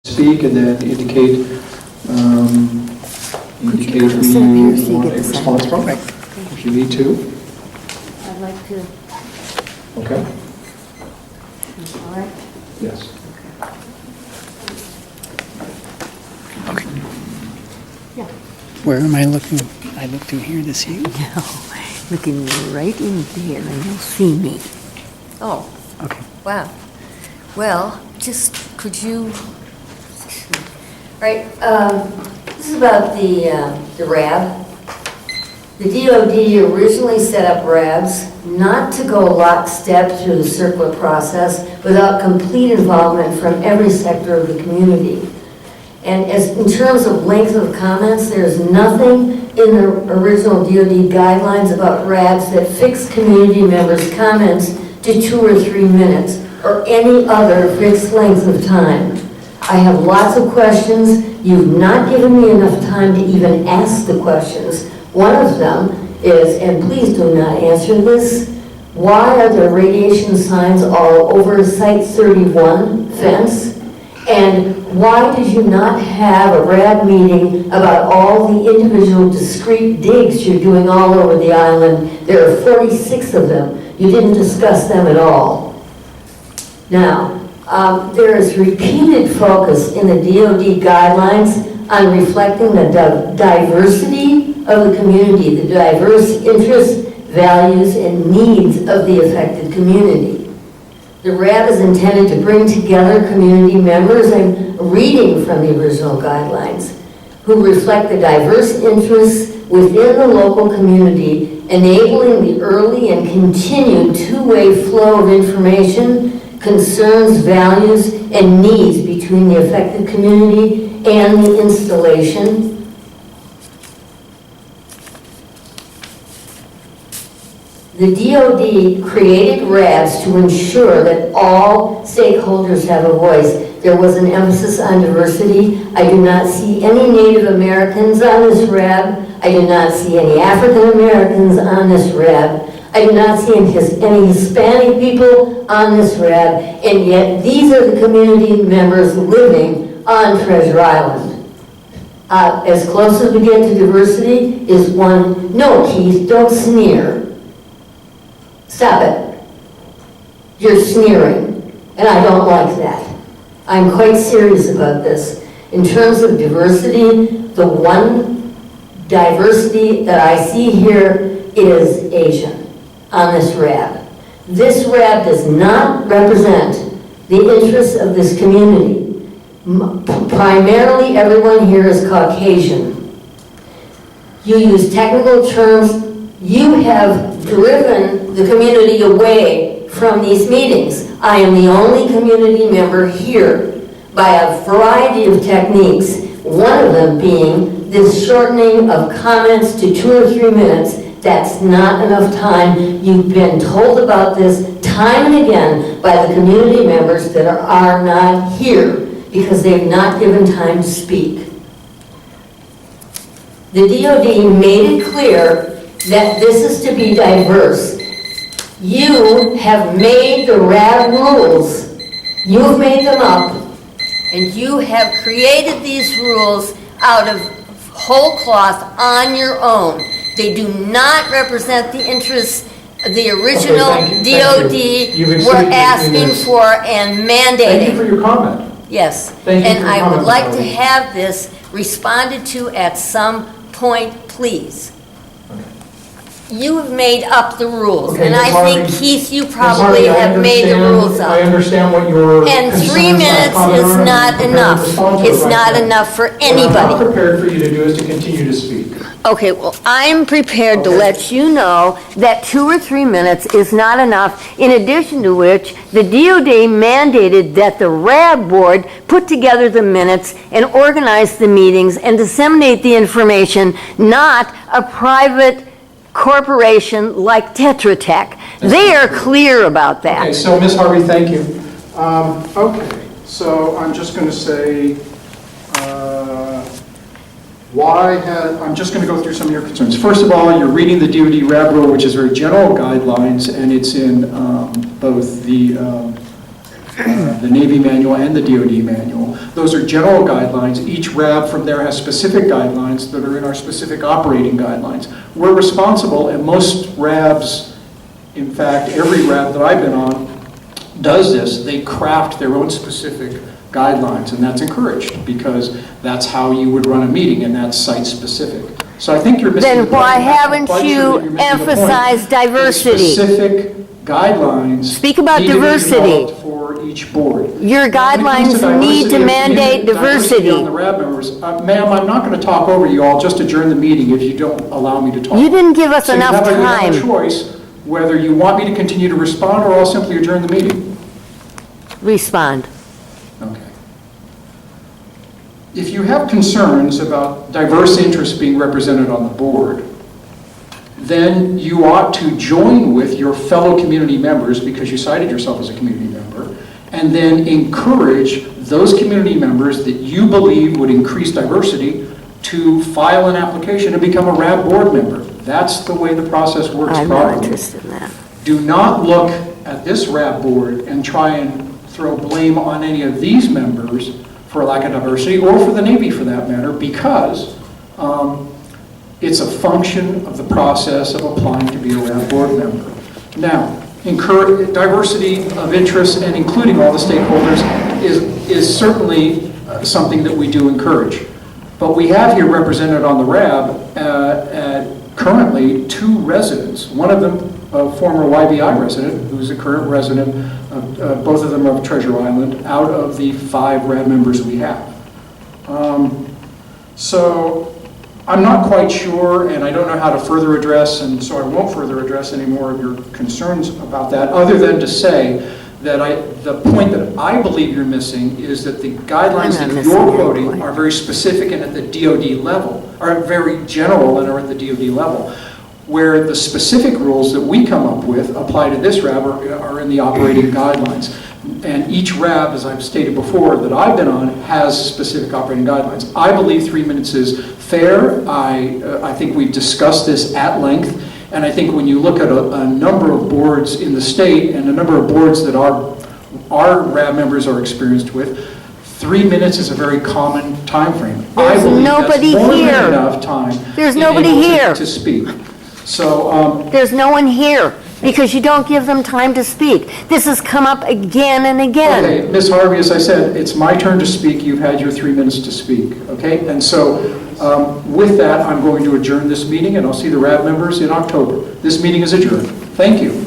speak and then indicate who you want a response from, if you need to. I'd like to. Okay. All right. Yes. Okay. Yeah. Where am I looking? I look through here to see you? No, looking right in there and you'll see me. Oh, Okay. wow. Well, just could you, right, this is about the RAB. The DOD originally set up RABs not to go lockstep through the circular process without complete involvement from every sector of the community. And as in terms of length of comments, there's nothing in the original DOD guidelines about RABs that fix community members' comments to 2 or 3 minutes or any other fixed length of time. I have lots of questions. You've not given me enough time to even ask the questions. One of them is, and please do not answer this, why are there radiation signs all over Site 31 fence? And why did you not have a RAB meeting about all the individual discrete digs you're doing all over the island? There are 46 of them. You didn't discuss them at all. Now, there is repeated focus in the DOD guidelines on reflecting the diversity of the community, the diverse interests, values, and needs of the affected community. The RAB is intended to bring together community members, and reading from the original guidelines, who reflect the diverse interests within the local community, enabling the early and continued two-way flow of information, concerns, values, and needs between the affected community and the installation. The DOD created RABs to ensure that all stakeholders have a voice. There was an emphasis on diversity. I do not see any Native Americans on this RAB. I do not see any African Americans on this RAB. I do not see any Hispanic people on this RAB, and yet these are the community members living on Treasure Island. As close as we get to diversity is one, no, Keith, don't sneer. Stop it. You're sneering, and I don't like that. I'm quite serious about this. In terms of diversity, the one diversity that I see here is Asian on this RAB. This RAB does not represent the interests of this community. Primarily, everyone here is Caucasian. You use technical terms. You have driven the community away from these meetings. I am the only community member here by a variety of techniques, one of them being this shortening of comments to 2 or 3 minutes. That's not enough time. You've been told about this time and again by the community members that are not here because they've not given time to speak. The DOD made it clear that this is to be diverse. You have made the RAB rules. You've made them up, and you have created these rules out of whole cloth on your own. They do not represent the interests the original DOD were asking for and mandating. Thank you for your comment. Yes, Thank you and for your I would comment, like to Valerie. have this responded to at some point, please. You have made up the rules, Okay, and Ms. I think, Harvey- Keith, you Ms. probably Harvey, I have made the understand- rules I up. understand what your And concerns 3 are, minutes comment is are, and not I'm prepared to enough. respond to it It's right not now. enough for What I'm anybody. not prepared for you to do is to continue to speak. Okay, well, I'm prepared to Okay. let you know that 2 or 3 minutes is not enough, in addition to which the DOD mandated that the RAB Board put together the minutes and organize the meetings and disseminate the information, not a private corporation like Tetra Tech. They are clear about that. Okay, so Ms. Harvey, thank you. Okay, so I'm just going to say, I'm just going to go through some of your concerns. First of all, you're reading the DoD RAB rule, which is very general guidelines, and it's in both the the Navy manual and the DoD manual. Those are general guidelines. Each RAB from there has specific guidelines that are in our specific operating guidelines. We're responsible, and most RABs, in fact, every RAB that I've been on does this. They craft their own specific guidelines, and that's encouraged because that's how you would run a meeting, and that's site-specific. So I think you're missing the Then point. why I'm not haven't quite sure you that you're missing the point. emphasized diversity? The specific guidelines. Speak about need to be diversity. developed for each board. Your When it comes guidelines need to diversity of mandate community, diversity. on the RAB members, ma'am, I'm not going to talk over you. I'll just adjourn the meeting if you don't allow me to talk. You didn't give us So enough you have time. a choice whether you want me to continue to respond or I'll simply adjourn the meeting. Respond. Okay. If you have concerns about diverse interests being represented on the board, then you ought to join with your fellow community members, because you cited yourself as a community member, and then encourage those community members that you believe would increase diversity to file an application and become a RAB board member. That's the way the process works I'm not properly. interested in that. Do not look at this RAB board and try and throw blame on any of these members for lack of diversity, or for the Navy for that matter, because it's a function of the process of applying to be a RAB board member. Now, diversity of interests and including all the stakeholders is certainly something that we do encourage. But we have here represented on the RAB currently 2 residents. One of them a former YBI resident, who's a current resident, both of them of Treasure Island, out of the 5 RAB members we have. So I'm not quite sure, and I don't know how to further address, and so I won't further address any more of your concerns about that, other than to say that the point that I believe you're missing is that the guidelines that you're quoting are very specific and at the DoD level, are very general and are at the DoD level, where the specific rules that we come up with apply to this RAB are in the operating guidelines. And each RAB, as I've stated before, that I've been on, has specific operating guidelines. I believe 3 minutes is fair. I think we've discussed this at length. And I think when you look at a number of boards in the state and a number of boards that our RAB members are experienced with, 3 minutes is a very common time frame. There's nobody that's more here. than enough time. There's to be nobody able here. to speak. So, There's no one here because you don't give them time to speak. This has come up again and again. okay, Ms. Harvey, as I said, it's my turn to speak. You've had your 3 minutes to speak, okay? And so, with that, I'm going to adjourn this meeting, and I'll see the RAB members in October. This meeting is adjourned. Thank you.